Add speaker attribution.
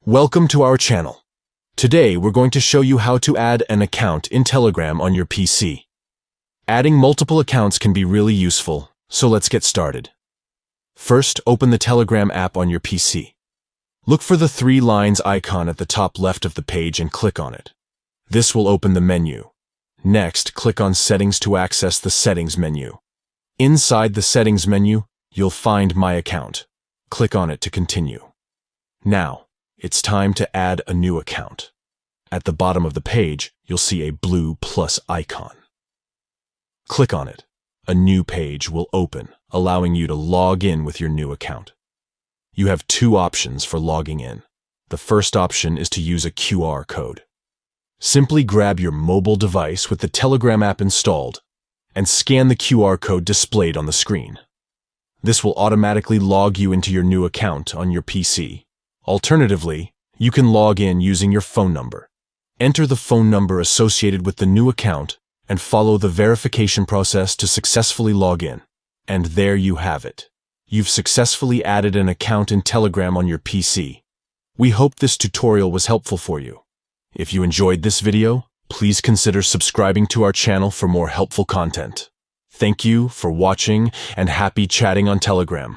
Speaker 1: Welcome to our channel. Today we're going to show you how to add an account in Telegram on your PC. Adding multiple accounts can be really useful, so let's get started. First, open the Telegram app on your PC. Look for the 3 lines icon at the top left of the page and click on it. This will open the menu. Next, click on Settings to access the Settings menu. Inside the Settings menu, you'll find My Account. Click on it to continue. Now, it's time to add a new account. At the bottom of the page, you'll see a blue plus icon. Click on it. A new page will open, allowing you to log in with your new account. You have 2 options for logging in. The first option is to use a QR code. Simply grab your mobile device with the Telegram app installed and scan the QR code displayed on the screen. This will automatically log you into your new account on your PC. Alternatively, you can log in using your phone number. Enter the phone number associated with the new account and follow the verification process to successfully log in. And there you have it. You've successfully added an account in Telegram on your PC. We hope this tutorial was helpful for you. If you enjoyed this video, please consider subscribing to our channel for more helpful content. Thank you for watching and happy chatting on Telegram.